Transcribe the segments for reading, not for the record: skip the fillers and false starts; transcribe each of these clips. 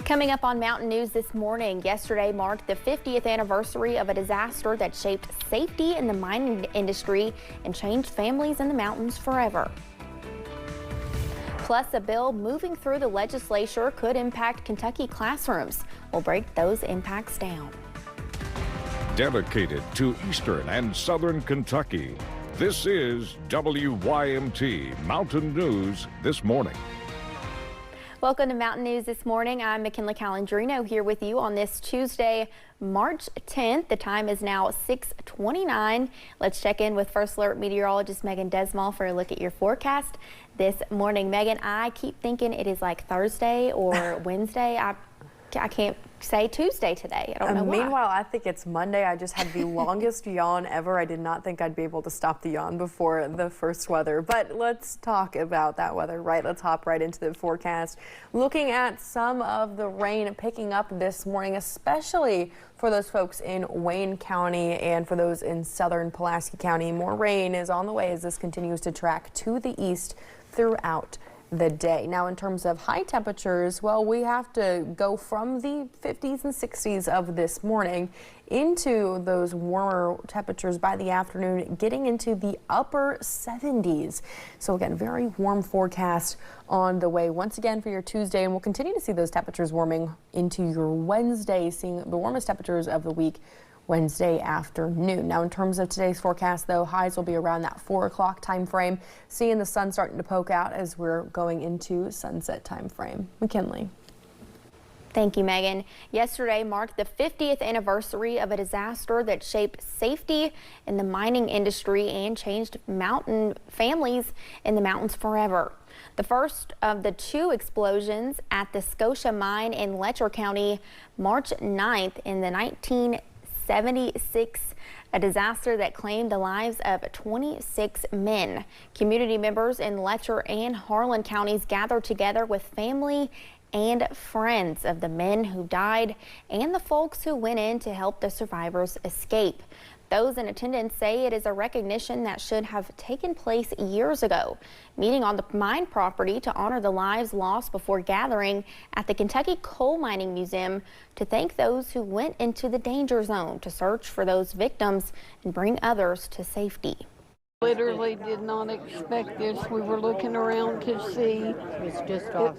Coming up on Mountain News this morning, yesterday marked the 50th anniversary of a disaster that shaped safety in the mining industry and changed families in the mountains forever. Plus, a bill moving through the legislature could impact Kentucky classrooms. We'll break those impacts down. Dedicated to Eastern and Southern Kentucky, this is WYMT Mountain News this morning. Welcome to Mountain News this morning. I'm McKinley Calandrino here with you on this Tuesday, March 10th. The time is now 6:29. Let's check in with First Alert meteorologist Megan Desmal for a look at your forecast this morning. Megan, I keep thinking it is like Thursday or Wednesday. I can't say Tuesday today. I don't know why. Meanwhile, I think it's Monday. I just had the longest yawn ever. I did not think I'd be able to stop the yawn before the first weather. But let's talk about that weather, right? Let's hop right into the forecast. Looking at some of the rain picking up this morning, especially for those folks in Wayne County and for those in southern Pulaski County. More rain is on the way as this continues to track to the east throughout the day. Now, in terms of high temperatures, well, we have to go from the 50s and 60s of this morning into those warmer temperatures by the afternoon, getting into the upper 70s. So again, very warm forecast on the way once again for your Tuesday, and we'll continue to see those temperatures warming into your Wednesday, seeing the warmest temperatures of the week Wednesday afternoon. Now, in terms of today's forecast, though, highs will be around that 4 o'clock time frame. Seeing the sun starting to poke out as we're going into sunset time frame. McKinley. Thank you, Megan. Yesterday marked the 50th anniversary of a disaster that shaped safety in the mining industry and changed mountain families in the mountains forever. The first of the two explosions at the Scotia mine in Letcher County, March 9th in the 1976, a disaster that claimed the lives of 26 men. Community members in Letcher and Harlan counties gathered together with family and friends of the men who died and the folks who went in to help the survivors escape. Those in attendance say it is a recognition that should have taken place years ago, meeting on the mine property to honor the lives lost before gathering at the Kentucky Coal Mining Museum to thank those who went into the danger zone to search for those victims and bring others to safety. Literally did not expect this. We were looking around to see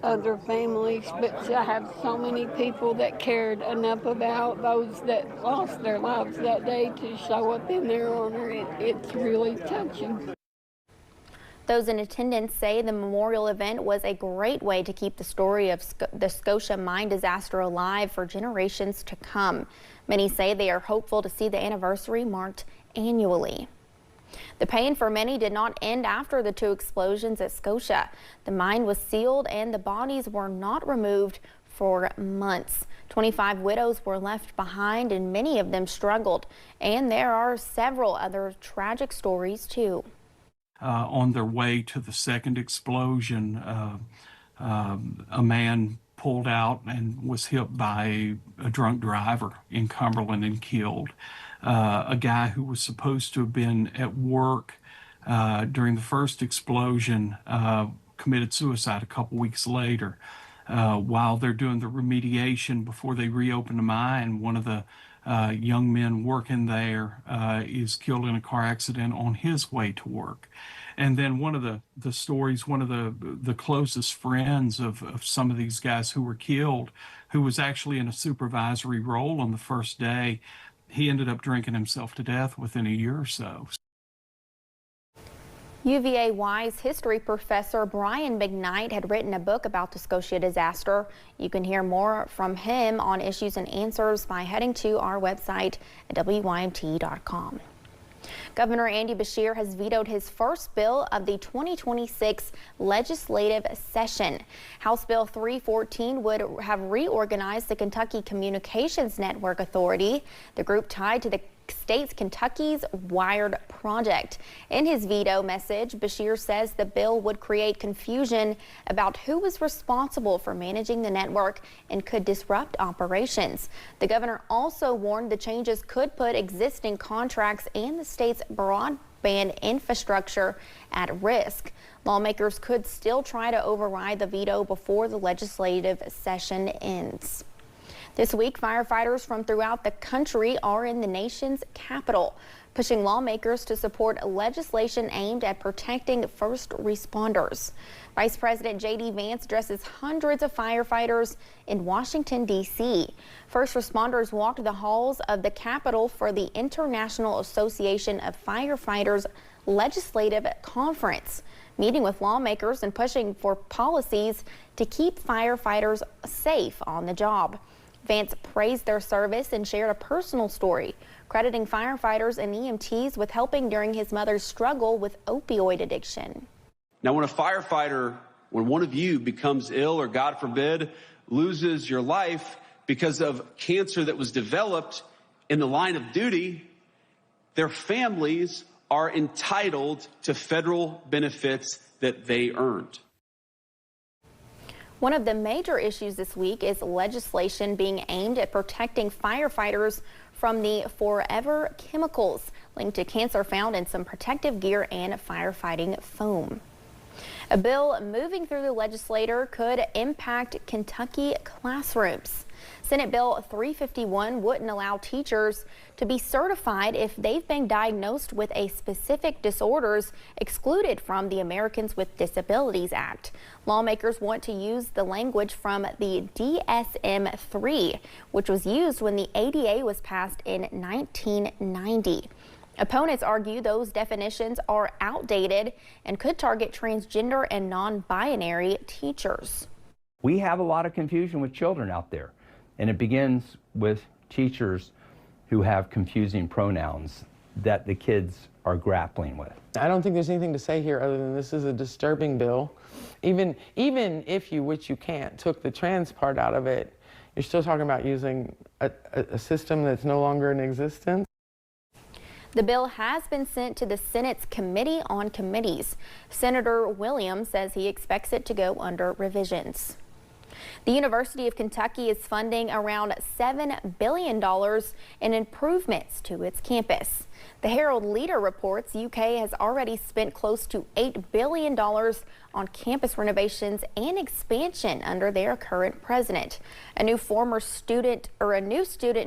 other families, but to have so many people that cared enough about those that lost their lives that day to show up in their honor, it's really touching. Those in attendance say the memorial event was a great way to keep the story of the Scotia mine disaster alive for generations to come. Many say they are hopeful to see the anniversary marked annually. The pain for many did not end after the two explosions at Scotia. The mine was sealed and the bodies were not removed for months. 25 widows were left behind and many of them struggled. And there are several other tragic stories too. On their way to the second explosion, a man pulled out and was hit by a drunk driver in Cumberland and killed. A guy who was supposed to have been at work during the first explosion committed suicide a couple weeks later. While they're doing the remediation before they reopen the mine, one of the young men working there is killed in a car accident on his way to work. And then one of the stories, one of the closest friends of some of these guys who were killed, who was actually in a supervisory role on the first day, he ended up drinking himself to death within a year or so. UVA-Wise history professor Brian McKnight had written a book about the Scotia disaster. You can hear more from him on Issues and Answers by heading to our website at WYMT.com. Governor Andy Beshear has vetoed his first bill of the 2026 legislative session. House Bill 314 would have reorganized the Kentucky Communications Network Authority, the group tied to the state's Kentucky's Wired project. In his veto message, Beshear says the bill would create confusion about who was responsible for managing the network and could disrupt operations. The governor also warned the changes could put existing contracts and the state's broadband infrastructure at risk. Lawmakers could still try to override the veto before the legislative session ends. This week, firefighters from throughout the country are in the nation's capital, pushing lawmakers to support legislation aimed at protecting first responders. Vice President J.D. Vance addresses hundreds of firefighters in Washington, D.C. First responders walked the halls of the Capitol for the International Association of Firefighters Legislative Conference, meeting with lawmakers and pushing for policies to keep firefighters safe on the job. Vance praised their service and shared a personal story, crediting firefighters and EMTs with helping during his mother's struggle with opioid addiction. Now, when a firefighter, when one of you becomes ill or, God forbid, loses your life because of cancer that was developed in the line of duty, their families are entitled to federal benefits that they earned. One of the major issues this week is legislation being aimed at protecting firefighters from the forever chemicals linked to cancer found in some protective gear and firefighting foam. A bill moving through the legislature could impact Kentucky classrooms. Senate Bill 351 wouldn't allow teachers to be certified if they've been diagnosed with a specific disorders excluded from the Americans with Disabilities Act. Lawmakers want to use the language from the DSM-3, which was used when the ADA was passed in 1990. Opponents argue those definitions are outdated and could target transgender and non-binary teachers. We have a lot of confusion with children out there, and it begins with teachers who have confusing pronouns that the kids are grappling with. I don't think there's anything to say here other than this is a disturbing bill. Even if you, which you can't, took the trans part out of it, you're still talking about using a system that's no longer in existence. The bill has been sent to the Senate's Committee on Committees. Senator Williams says he expects it to go under revisions. The University of Kentucky is funding around $7 billion in improvements to its campus. The Herald Leader reports UK has already spent close to $8 billion on campus renovations and expansion under their current president. A new student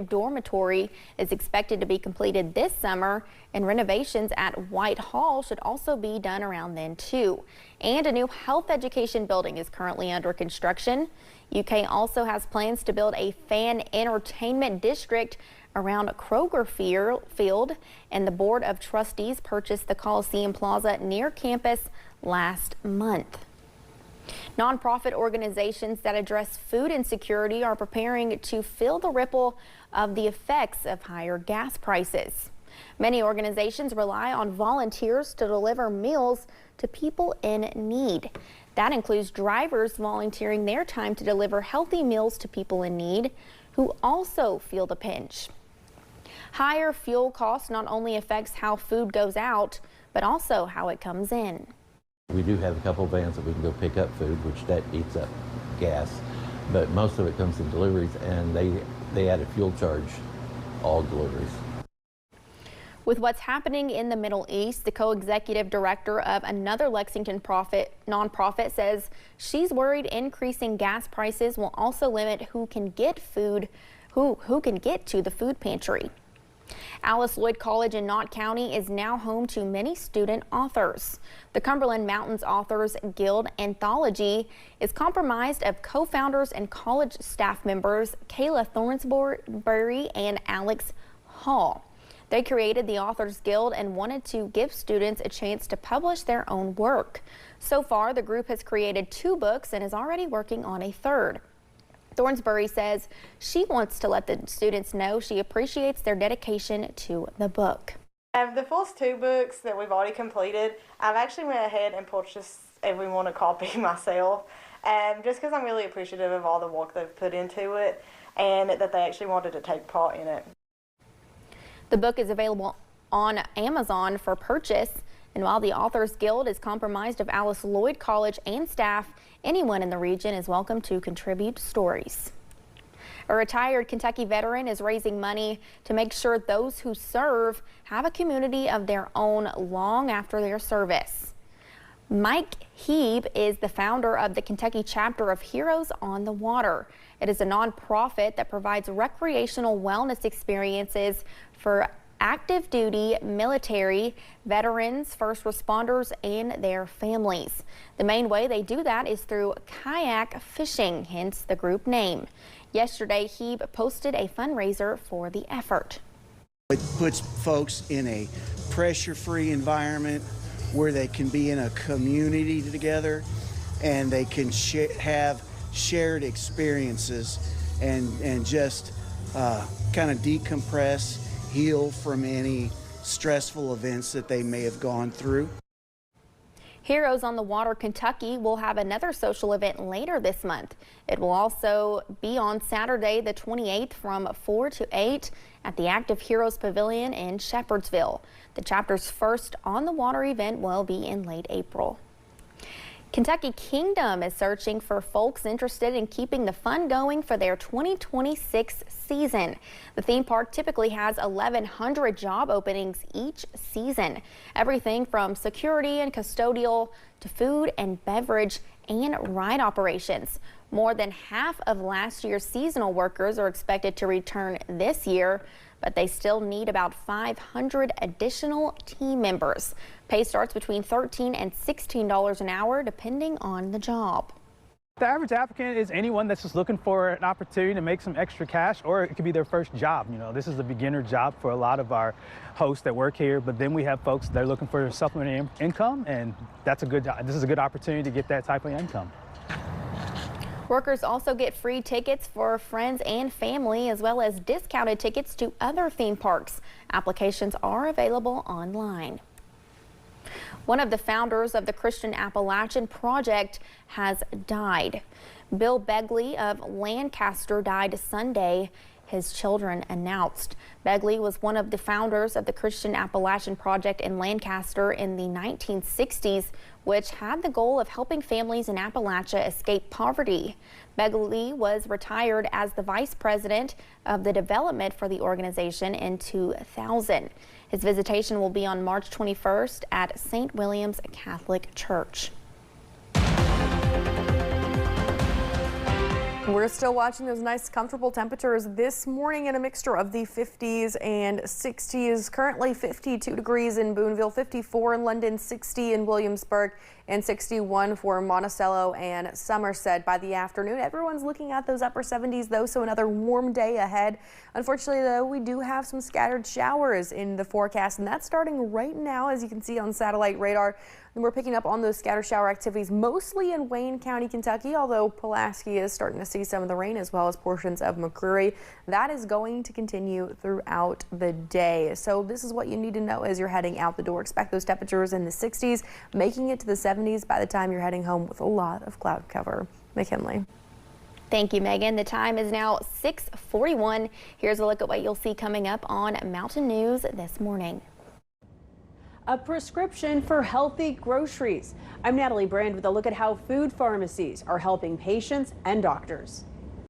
dormitory is expected to be completed this summer, and renovations at Whitehall should also be done around then too. And a new health education building is currently under construction. UK also has plans to build a fan entertainment district around Kroger Field, and the Board of Trustees purchased the Coliseum Plaza near campus last month. Nonprofit organizations that address food insecurity are preparing to feel the ripple of the effects of higher gas prices. Many organizations rely on volunteers to deliver meals to people in need. That includes drivers volunteering their time to deliver healthy meals to people in need who also feel the pinch. Higher fuel costs not only affects how food goes out, but also how it comes in. We do have a couple of vans that we can go pick up food, which that eats up gas, but most of it comes in deliveries, and they add a fuel charge all deliveries. With what's happening in the Middle East, the co-executive director of another Lexington nonprofit says she's worried increasing gas prices will also limit who can get to the food pantry. Alice Lloyd College in Knott County is now home to many student authors. The Cumberland Mountains Authors Guild anthology is comprised of co-founders and college staff members Kayla Thornsbury and Alex Hall. They created the Authors Guild and wanted to give students a chance to publish their own work. So far, the group has created 2 books and is already working on a 3rd. Thornsbury says she wants to let the students know she appreciates their dedication to the book. The first 2 books that we've already completed, I've actually went ahead and purchased every one a copy myself, just because I'm really appreciative of all the work they've put into it and that they actually wanted to take part in it. The book is available on Amazon for purchase, and while the Authors Guild is comprised of Alice Lloyd College and staff, anyone in the region is welcome to contribute stories. A retired Kentucky veteran is raising money to make sure those who serve have a community of their own long after their service. Mike Heeb is the founder of the Kentucky chapter of Heroes on the Water. It is a nonprofit that provides recreational wellness experiences for active duty, military, veterans, first responders, and their families. The main way they do that is through kayak fishing, hence the group name. Yesterday, Heeb posted a fundraiser for the effort. It puts folks in a pressure-free environment where they can be in a community together and they can have shared experiences and just kind of decompress, heal from any stressful events that they may have gone through. Heroes on the Water Kentucky will have another social event later this month. It will also be on Saturday the 28th from 4 to 8 at the Active Heroes Pavilion in Shepherdsville. The chapter's first on the water event will be in late April. Kentucky Kingdom is searching for folks interested in keeping the fun going for their 2026 season. The theme park typically has 1,100 job openings each season. Everything from security and custodial to food and beverage and ride operations. More than half of last year's seasonal workers are expected to return this year, but they still need about 500 additional team members. Pay starts between $13 and $16 an hour, depending on the job. The average applicant is anyone that's just looking for an opportunity to make some extra cash, or it could be their first job. You know, this is a beginner job for a lot of our hosts that work here, but then we have folks that are looking for supplementary income, and that's a good job. This is a good opportunity to get that type of income. Workers also get free tickets for friends and family, as well as discounted tickets to other theme parks. Applications are available online. One of the founders of the Christian Appalachian Project has died. Bill Begley of Lancaster died Sunday, his children announced. Begley was one of the founders of the Christian Appalachian Project in Lancaster in the 1960s, which had the goal of helping families in Appalachia escape poverty. Begley was retired as the vice president of the development for the organization in 2000. His visitation will be on March 21st at St. William's Catholic Church. We're still watching those nice comfortable temperatures this morning in a mixture of the 50s and 60s. Currently 52 degrees in Boonville, 54 in London, 60 in Williamsburg, and 61 for Monticello and Somerset. By the afternoon, everyone's looking at those upper 70s though, so another warm day ahead. Unfortunately though, we do have some scattered showers in the forecast, and that's starting right now, as you can see on satellite radar. And we're picking up on those scatter shower activities mostly in Wayne County, Kentucky, although Pulaski is starting to see some of the rain, as well as portions of McCreary. That is going to continue throughout the day. So this is what you need to know as you're heading out the door. Expect those temperatures in the 60s, making it to the 70s by the time you're heading home with a lot of cloud cover. McKinley. Thank you, Megan. The time is now 6:41. Here's a look at what you'll see coming up on Mountain News this morning. A prescription for healthy groceries. I'm Natalie Brand with a look at how food pharmacies are helping patients and doctors.